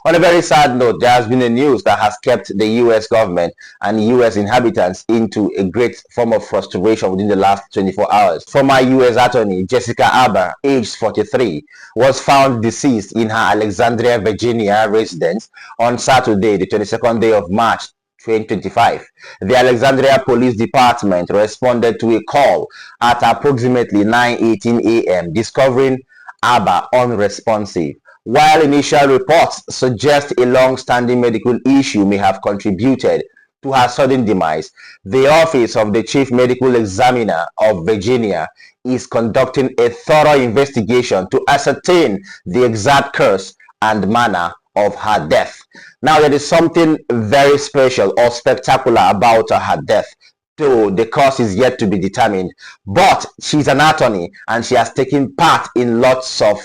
On a very sad note, there has been a news that has kept the US government and US inhabitants into a great form of frustration within the last 24 hours. Former US attorney Jessica Aber, aged 43, was found deceased in her Alexandria, Virginia residence on Saturday, the 22nd day of March 2025. The Alexandria Police Department responded to a call at approximately 9:18 a.m. discovering Aber unresponsive. While initial reports suggest a long-standing medical issue may have contributed to her sudden demise, the Office of the Chief Medical Examiner of Virginia is conducting a thorough investigation to ascertain the exact cause and manner of her death. Now, there is something very special or spectacular about her death, though the cause is yet to be determined. But she's an attorney and she has taken part in lots of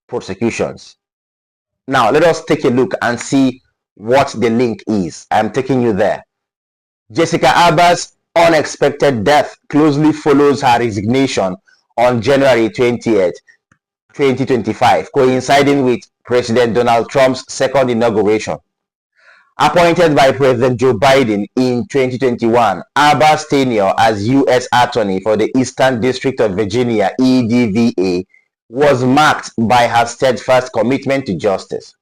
prosecutions. Now, let us take a look and see what the link is. I'm taking you there. Jessica Aber's unexpected death closely follows her resignation on January 20th, 2025, coinciding with President Donald Trump's second inauguration. Appointed by President Joe Biden in 2021, Aber's tenure as U.S. Attorney for the Eastern District of Virginia, EDVA, was marked by her steadfast commitment to justice.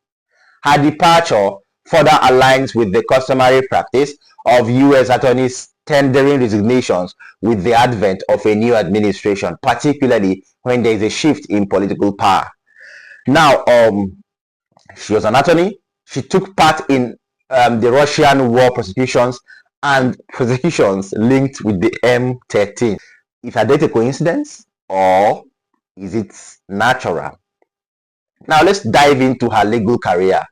Her departure further aligns with the customary practice of U.S. attorneys tendering resignations with the advent of a new administration, particularly when there is a shift in political power. Now, she was an attorney. She took part in the Russian war prosecutions and prosecutions linked with the M13. Is that a coincidence or is it natural? Now let's dive into her legal career.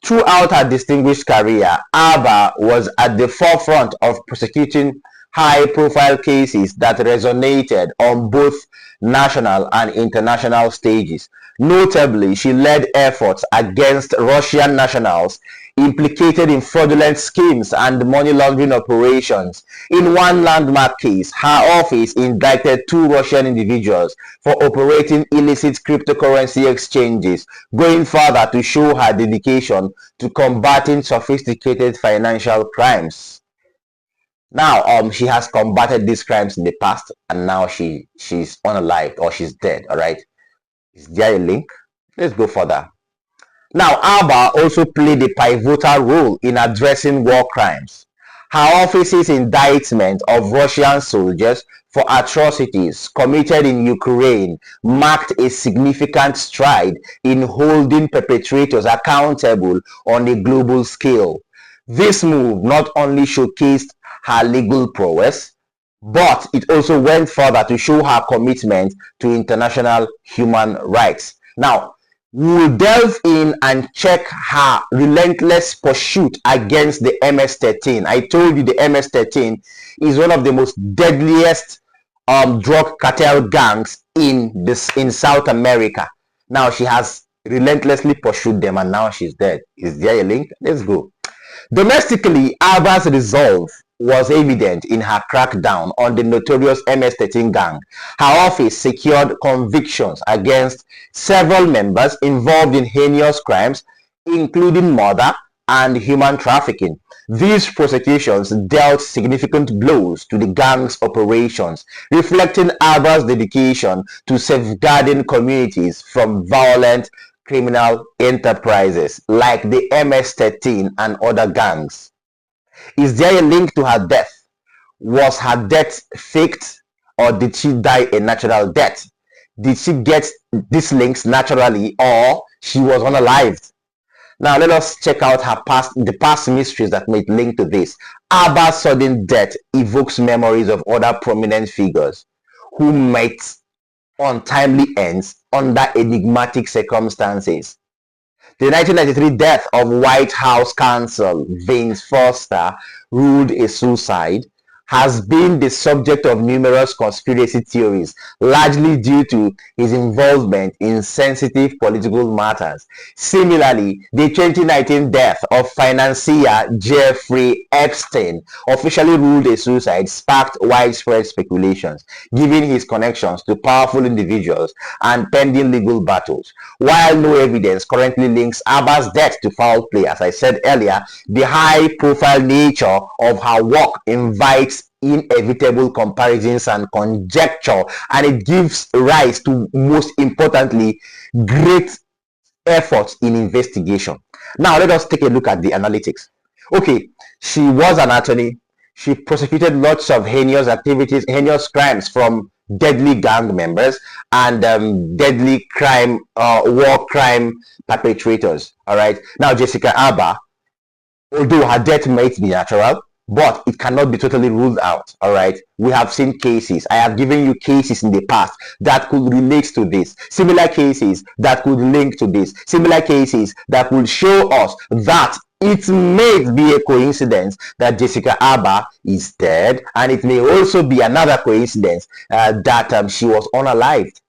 Throughout her distinguished career, Aber was at the forefront of prosecuting high-profile cases that resonated on both national and international stages. Notably, she led efforts against Russian nationals implicated in fraudulent schemes and money laundering operations. In one landmark case, her office indicted two Russian individuals for operating illicit cryptocurrency exchanges, going further to show her dedication to combating sophisticated financial crimes. Now, she has combated these crimes in the past, and now she's unalived or she's dead. All right, is there a link? Let's go further. Now, Aber also played a pivotal role in addressing war crimes. Her office's indictment of Russian soldiers for atrocities committed in Ukraine marked a significant stride in holding perpetrators accountable on a global scale. This move not only showcased her legal prowess, but it also went further to show her commitment to international human rights. Now, we'll delve in and check her relentless pursuit against the MS-13. I told you the MS-13 is one of the most deadliest drug cartel gangs in South America. Now, she has relentlessly pursued them and now she's dead. Is there a link? Let's go. Domestically, Aber's resolve was evident in her crackdown on the notorious MS-13 gang. Her office secured convictions against several members involved in heinous crimes, including murder and human trafficking. These prosecutions dealt significant blows to the gang's operations, reflecting Aber's dedication to safeguarding communities from violent criminal enterprises like the MS-13 and other gangs. Is there a link to her death? Was her death faked or did she die a natural death? Did she get these links naturally or she was unalived? Now let us check out the past mysteries that may link to this. Aber's sudden death evokes memories of other prominent figures who met untimely ends under enigmatic circumstances. The 1993 death of White House counsel Vince Foster ruled a suicide, has been the subject of numerous conspiracy theories, largely due to his involvement in sensitive political matters. Similarly, the 2019 death of financier Jeffrey Epstein, officially ruled a suicide, sparked widespread speculations, given his connections to powerful individuals and pending legal battles. While no evidence currently links Aber's death to foul play, as I said earlier, the high-profile nature of her work invites inevitable comparisons and conjecture, and it gives rise to, most importantly, great efforts in investigation. Now let us take a look at the analytics. Okay, she was an attorney. She prosecuted lots of heinous activities, heinous crimes from deadly gang members and deadly crime, war crime perpetrators. All right. Now Jessica Aber, although her death might be natural, but it cannot be totally ruled out. All right, we have seen cases. I have given you cases in the past that could relate to this, similar cases that could link to this, similar cases that will show us that it may be a coincidence that Jessica Aber is dead, and it may also be another coincidence that she was unalived.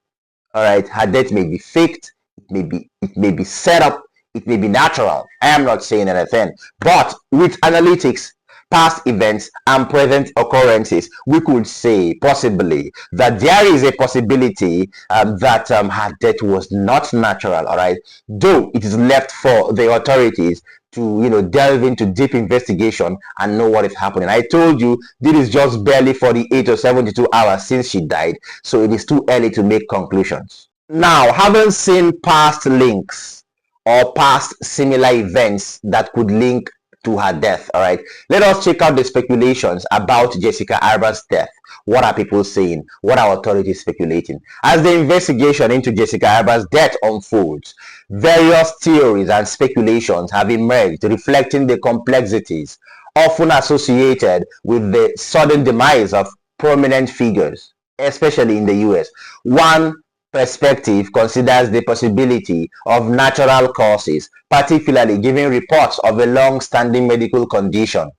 All right, her death may be faked, it may be set up, it may be natural. I am not saying anything, but with analytics, past events and present occurrences, we could say possibly that there is a possibility that her death was not natural. All right, though it is left for the authorities to delve into deep investigation and know what is happening. I told you this is just barely 48 or 72 hours since she died, so it is too early to make conclusions. Now, having seen past links or past similar events that could link to her death, all right, let us check out the speculations about Jessica Aber's death. What are people saying? What are authorities speculating? As the investigation into Jessica Aber's death unfolds, various theories and speculations have emerged reflecting the complexities often associated with the sudden demise of prominent figures, especially in the US. One perspective considers the possibility of natural causes, particularly given reports of a long-standing medical condition.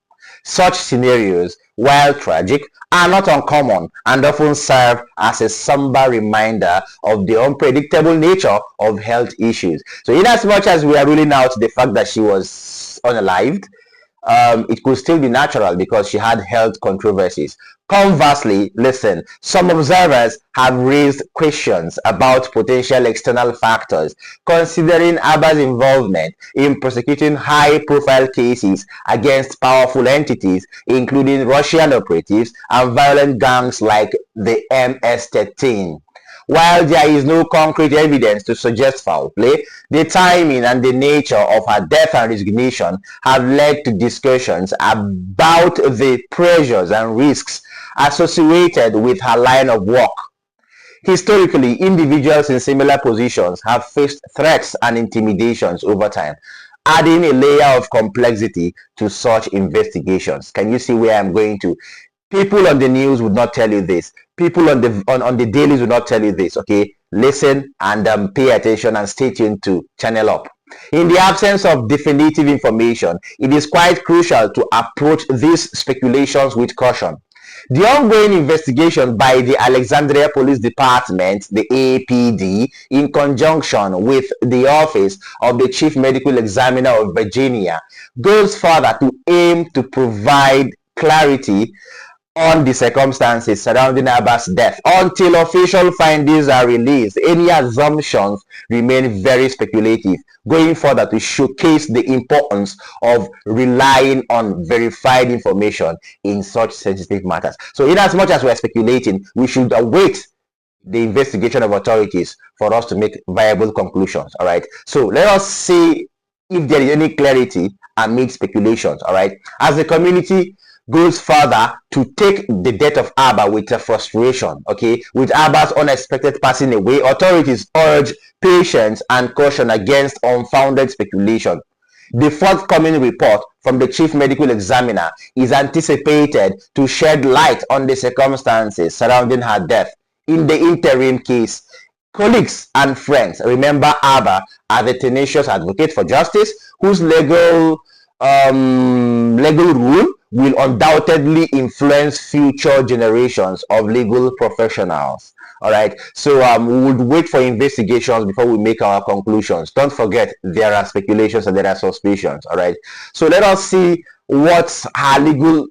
Such scenarios, while tragic, are not uncommon and often serve as a somber reminder of the unpredictable nature of health issues. So in as much as we are ruling out the fact that she was unalived, it could still be natural because she had health controversies. Conversely, listen, some observers have raised questions about potential external factors, considering Aber's involvement in prosecuting high-profile cases against powerful entities, including Russian operatives and violent gangs like the MS-13. While there is no concrete evidence to suggest foul play, the timing and the nature of her death and resignation have led to discussions about the pressures and risks associated with her line of work. Historically, individuals in similar positions have faced threats and intimidations over time, adding a layer of complexity to such investigations. Can you see where I'm going to? People on the news would not tell you this. People on the dailies would not tell you this. Okay, listen and pay attention and stay tuned to Channel Up. In the absence of definitive information, it is quite crucial to approach these speculations with caution. The ongoing investigation by the Alexandria Police Department, the APD, in conjunction with the Office of the Chief Medical Examiner of Virginia, goes further to aim to provide clarity on the circumstances surrounding Aber's death. Until official findings are released, any assumptions remain very speculative, going further to showcase the importance of relying on verified information in such sensitive matters. So in as much as we are speculating, we should await the investigation of authorities for us to make viable conclusions. All right, so let us see if there is any clarity amid speculations. All right, as the community goes further to take the death of Aber with a frustration, okay, with Aber's unexpected passing away, authorities urge patience and caution against unfounded speculation. The forthcoming report from the Chief Medical Examiner is anticipated to shed light on the circumstances surrounding her death. In the interim case, colleagues and friends remember Aber as a tenacious advocate for justice whose legal rule will undoubtedly influence future generations of legal professionals. All right, so we would wait for investigations before we make our conclusions. Don't forget, there are speculations and there are suspicions. All right, so let us see what her legal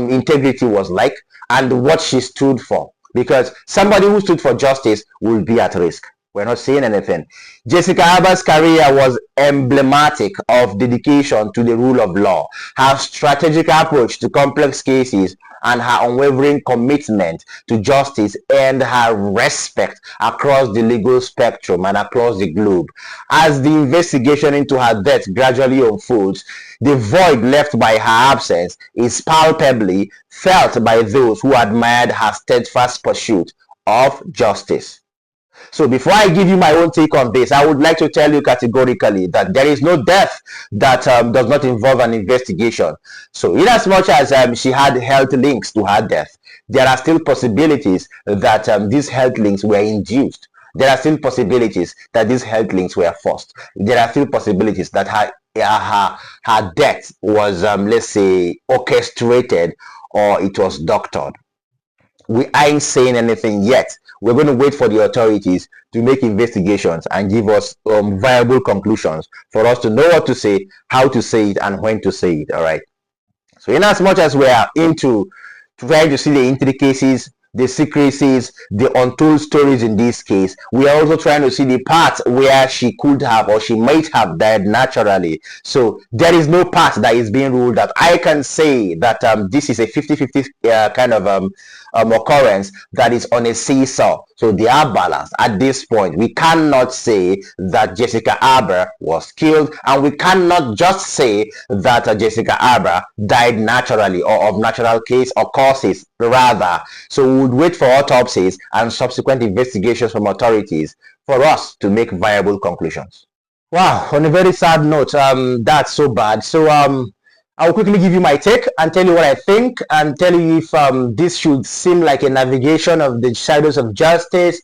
integrity was like and what she stood for, because somebody who stood for justice will be at risk. We're not saying anything. Jessica Aber's career was emblematic of dedication to the rule of law. Her strategic approach to complex cases and her unwavering commitment to justice earned her respect across the legal spectrum and across the globe. As the investigation into her death gradually unfolds, the void left by her absence is palpably felt by those who admired her steadfast pursuit of justice. So before I give you my own take on this, I would like to tell you categorically that there is no death that does not involve an investigation. So in as much as she had health links to her death, there are still possibilities that these health links were induced. There are still possibilities that these health links were forced. There are still possibilities that her death was, let's say, orchestrated or it was doctored. We ain't saying anything yet. We're going to wait for the authorities to make investigations and give us viable conclusions for us to know what to say, how to say it, and when to say it. All right. So in as much as we are into trying to see the intricacies, the secrecies, the untold stories in this case, we are also trying to see the part where she could have or she might have died naturally. So there is no part that is being ruled out. I can say that this is a 50-50 kind of occurrence that is on a seesaw. So they are balanced at this point. We cannot say that Jessica Aber was killed, and we cannot just say that Jessica Aber died naturally or of natural case or causes rather. So we would wait for autopsies and subsequent investigations from authorities for us to make viable conclusions. Wow, on a very sad note, that's so bad. So I'll quickly give you my take and tell you what I think and tell you if this should seem like a navigation of the shadows of justice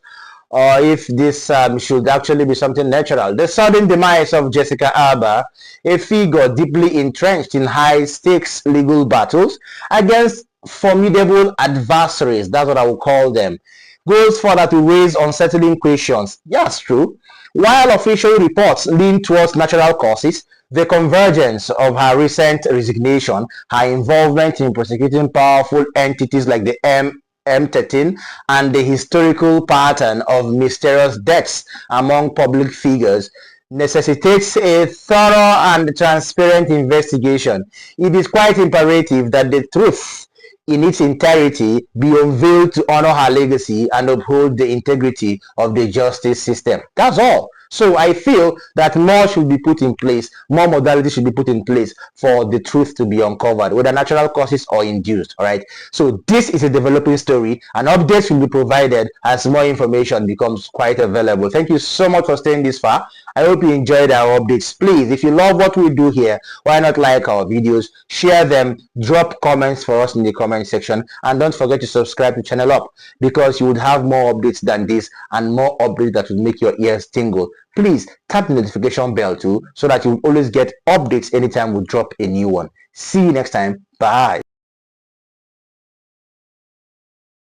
or if this should actually be something natural. The sudden demise of Jessica Aber, a figure deeply entrenched in high-stakes legal battles against formidable adversaries, that's what I will call them, goes further to raise unsettling questions. Yes, true. While official reports lean towards natural causes, the convergence of her recent resignation, her involvement in prosecuting powerful entities like the M13, and the historical pattern of mysterious deaths among public figures necessitates a thorough and transparent investigation. It is quite imperative that the truth in its entirety be unveiled to honor her legacy and uphold the integrity of the justice system. That's all. So I feel that more should be put in place, more modalities should be put in place for the truth to be uncovered, whether natural causes or induced. All right. So this is a developing story, and updates will be provided as more information becomes quite available. Thank you so much for staying this far. I hope you enjoyed our updates. Please, if you love what we do here, why not like our videos, share them, drop comments for us in the comment section, and don't forget to subscribe to Channel Up, because you would have more updates than this and more updates that will make your ears tingle. Please tap the notification bell too, so that you will always get updates anytime we drop a new one. See you next time. Bye.